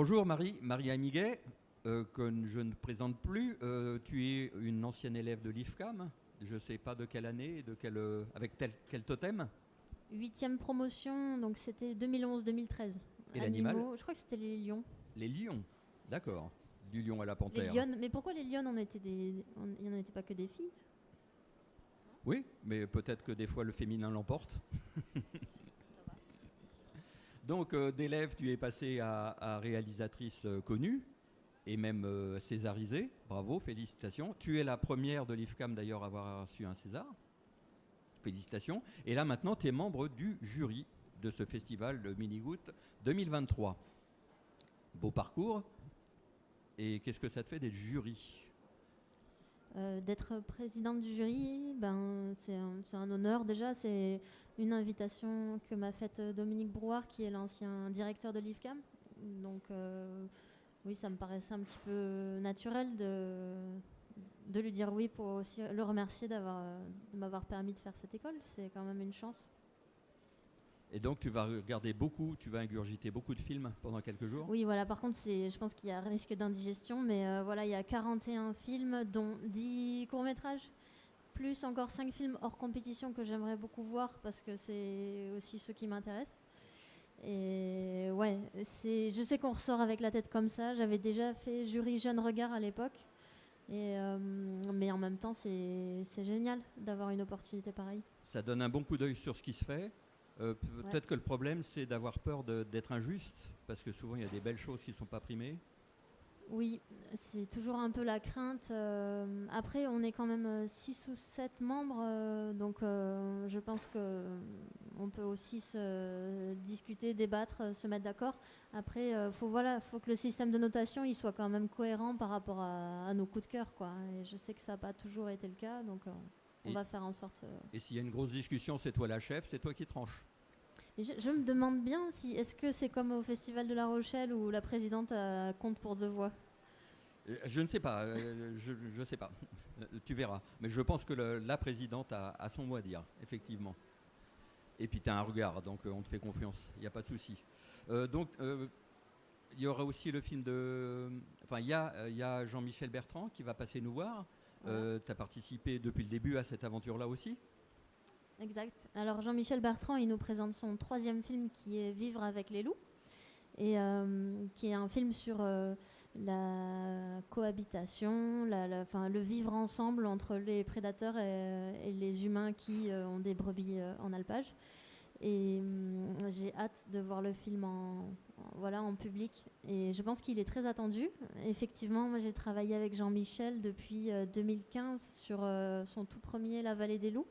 Bonjour Marie Amiguet, que je ne présente plus. Tu es une ancienne élève de l'IFCAM. Je ne sais pas de quelle année, avec quel totem. Huitième promotion, donc c'était 2011-2013. Et l'animal? Je crois que c'était les lions. Les lions, d'accord. Du lion à la Les panthère. lionnes, mais pourquoi les lionnes, il n'y en était pas que des filles? Oui, mais peut-être que des fois le féminin l'emporte. Donc d'élève, tu es passée à réalisatrice connue et même césarisée. Bravo, félicitations. Tu es la première de l'IFCAM d'ailleurs à avoir reçu un César. Félicitations. Et là maintenant, tu es membre du jury de ce festival de Minigout 2023. Beau parcours. Et qu'est-ce que ça te fait d'être jury? D'être présidente du jury, c'est un honneur déjà. C'est une invitation que m'a faite Dominique Brouard, qui est l'ancien directeur de l'IFCAM. Donc oui, ça me paraissait un petit peu naturel de lui dire oui, pour aussi le remercier de m'avoir permis de faire cette école. C'est quand même une chance. Et donc tu vas tu vas ingurgiter beaucoup de films pendant quelques jours? Oui, voilà, par contre, je pense qu'il y a risque d'indigestion, mais voilà, il y a 41 films, dont 10 courts-métrages, plus encore 5 films hors compétition que j'aimerais beaucoup voir, parce que c'est aussi ceux qui m'intéressent. Et ouais, je sais qu'on ressort avec la tête comme ça. J'avais déjà fait jury Jeune Regard à l'époque, mais en même temps, c'est génial d'avoir une opportunité pareille. Ça donne un bon coup d'œil sur ce qui se fait. Peut-être que le problème, c'est d'avoir peur d'être injuste, parce que souvent, il y a des belles choses qui ne sont pas primées. Oui, c'est toujours un peu la crainte. Après, on est quand même 6 ou 7 membres, donc je pense qu'on peut aussi se discuter, débattre, se mettre d'accord. Après, faut que le système de notation il soit quand même cohérent par rapport à nos coups de cœur, quoi. Et je sais que ça n'a pas toujours été le cas, donc on va faire en sorte. Et s'il y a une grosse discussion, c'est toi la chef, c'est toi qui tranches. Je me demande bien est-ce que c'est comme au Festival de La Rochelle où la présidente compte pour 2 voix. Je ne sais pas, je ne sais pas. Tu verras. Mais je pense que la présidente a son mot à dire, effectivement. Et puis tu as un regard, donc on te fait confiance, il n'y a pas de souci. Il y aura aussi le film de... Enfin, il y a Jean-Michel Bertrand qui va passer nous voir. Voilà. Tu as participé depuis le début à cette aventure-là aussi? Exact. Alors Jean-Michel Bertrand, il nous présente son 3e film qui est Vivre avec les loups, et qui est un film sur la cohabitation, le vivre ensemble entre les prédateurs et les humains qui ont des brebis en alpage. Et j'ai hâte de voir le film en public. Et je pense qu'il est très attendu. Effectivement, moi j'ai travaillé avec Jean-Michel depuis 2015 sur son tout premier La Vallée des loups.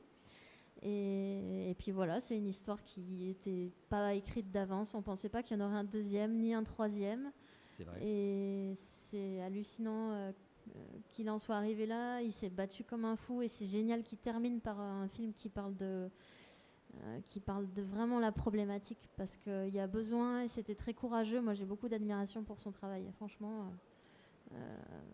Et puis voilà, c'est une histoire qui n'était pas écrite d'avance. On ne pensait pas qu'il y en aurait un 2e ni un 3e. C'est vrai. Et c'est hallucinant qu'il en soit arrivé là. Il s'est battu comme un fou, et c'est génial qu'il termine par un film qui parle de vraiment la problématique, parce qu'il y a besoin, et c'était très courageux. Moi j'ai beaucoup d'admiration pour son travail, franchement.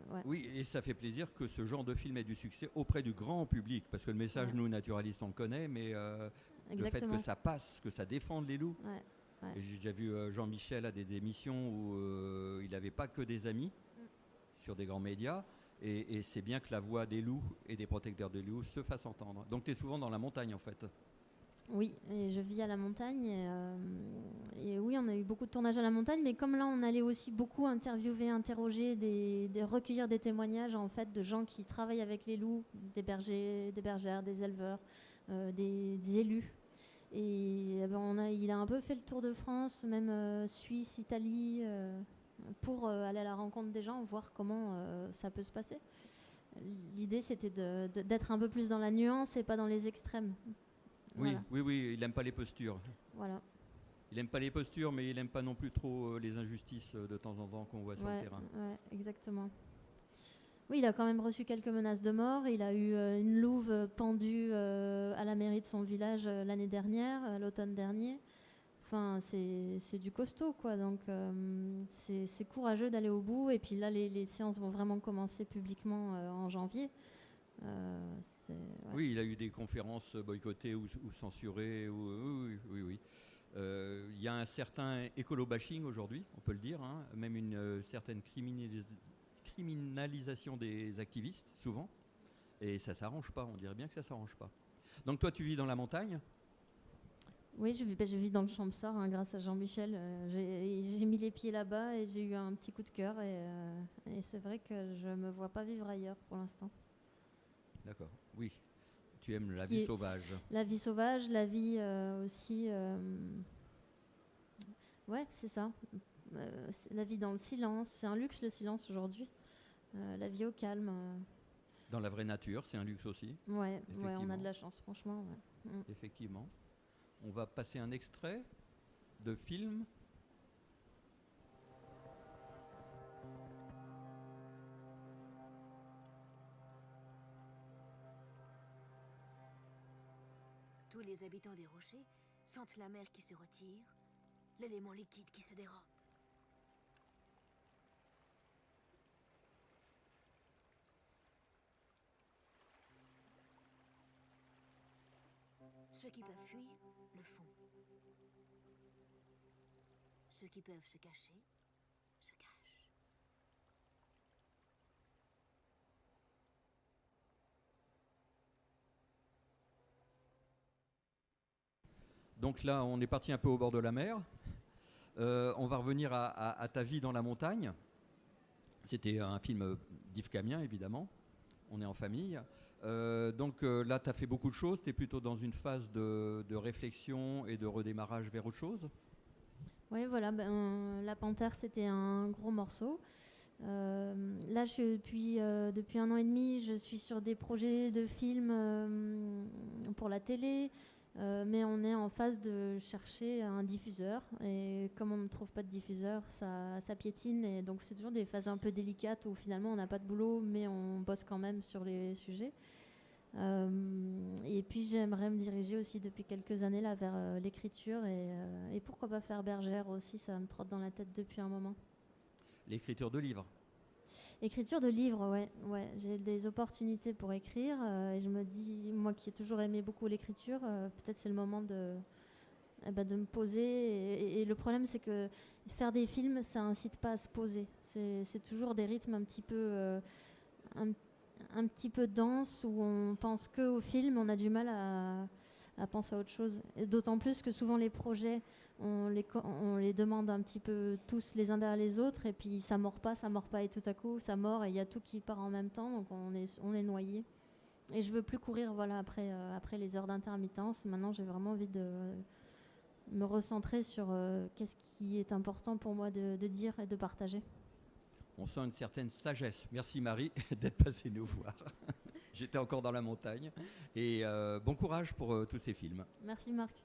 Ouais. Oui, et ça fait plaisir que ce genre de film ait du succès auprès du grand public, parce que le message, nous, naturalistes, on le connaît, mais le fait que ça passe, que ça défende les loups. Ouais. J'ai déjà vu Jean-Michel à des émissions où il n'avait pas que des amis sur des grands médias, et c'est bien que la voix des loups et des protecteurs des loups se fasse entendre. Donc tu es souvent dans la montagne, en fait. Oui, et je vis à la montagne, et oui, on a eu beaucoup de tournages à la montagne, mais comme là on allait aussi beaucoup interviewer, interroger, recueillir des témoignages en fait de gens qui travaillent avec les loups, des bergers, des bergères, des éleveurs, des élus. Et il a un peu fait le tour de France, même Suisse, Italie, pour aller à la rencontre des gens, voir comment ça peut se passer. L'idée c'était d'être un peu plus dans la nuance et pas dans les extrêmes. Oui, Voilà. oui, il n'aime pas les postures. Voilà. Il n'aime pas les postures, mais il n'aime pas non plus trop les injustices de temps en temps qu'on voit sur le terrain. Ouais, exactement. Oui, il a quand même reçu quelques menaces de mort. Il a eu une louve pendue à la mairie de son village l'année dernière, l'automne dernier. Enfin, c'est du costaud, quoi. Donc, c'est courageux d'aller au bout. Et puis là, les séances vont vraiment commencer publiquement en janvier. Ouais. Oui, il a eu des conférences boycottées ou censurées. Oui. Il y a un certain écolo-bashing aujourd'hui, on peut le dire, hein, même une certaine criminalisation des activistes, souvent. Et ça s'arrange pas, on dirait bien que ça s'arrange pas. Donc toi, tu vis dans la montagne? Oui, je vis dans le Champsaur, hein, grâce à Jean-Michel. J'ai mis les pieds là-bas et j'ai eu un petit coup de cœur. Et c'est vrai que je me vois pas vivre ailleurs pour l'instant. D'accord, oui. Tu aimes la Ce qui vie est- sauvage. La vie sauvage, la vie aussi. Ouais, c'est ça. La vie dans le silence. C'est un luxe le silence aujourd'hui. La vie au calme. Dans la vraie nature, c'est un luxe aussi, Ouais, on a effectivement. de la chance, franchement. Ouais. Effectivement. On va passer un extrait de film. Tous les habitants des rochers sentent la mer qui se retire, l'élément liquide qui se dérobe. Ceux qui peuvent fuir, le font. Ceux qui peuvent se cacher, se cachent. Donc là, on est parti un peu au bord de la mer. On va revenir à ta vie dans la montagne. C'était un film d'Yves Camien, évidemment. On est en famille. Donc là, tu as fait beaucoup de choses. Tu es plutôt dans une phase de réflexion et de redémarrage vers autre chose. Oui, voilà, La Panthère, c'était un gros morceau. Là, depuis 1 an et demi, je suis sur des projets de films pour la télé, mais on est en phase de chercher un diffuseur. Et comme on ne trouve pas de diffuseur, ça piétine. Et donc, c'est toujours des phases un peu délicates où finalement, on n'a pas de boulot, mais on bosse quand même sur les sujets. Et puis j'aimerais me diriger aussi depuis quelques années là vers l'écriture et pourquoi pas faire bergère aussi, ça me trotte dans la tête depuis un moment. L'écriture de livres. Écriture de livres, ouais, j'ai des opportunités pour écrire et je me dis, moi qui ai toujours aimé beaucoup l'écriture, peut-être c'est le moment de me poser. Et le problème, c'est que faire des films, ça incite pas à se poser. C'est toujours des rythmes un petit peu dense où on pense que au film, on a du mal à penser à autre chose. Et d'autant plus que souvent les projets, on les demande un petit peu tous les uns derrière les autres et puis ça mord pas et tout à coup ça mord et il y a tout qui part en même temps, donc on est noyé. Et je veux plus courir voilà, après les heures d'intermittence. Maintenant, j'ai vraiment envie de me recentrer sur qu'est-ce qui est important pour moi de dire et de partager. On sent une certaine sagesse. Merci Marie d'être passée nous voir. J'étais encore dans la montagne. Et bon courage pour tous ces films. Merci Marc.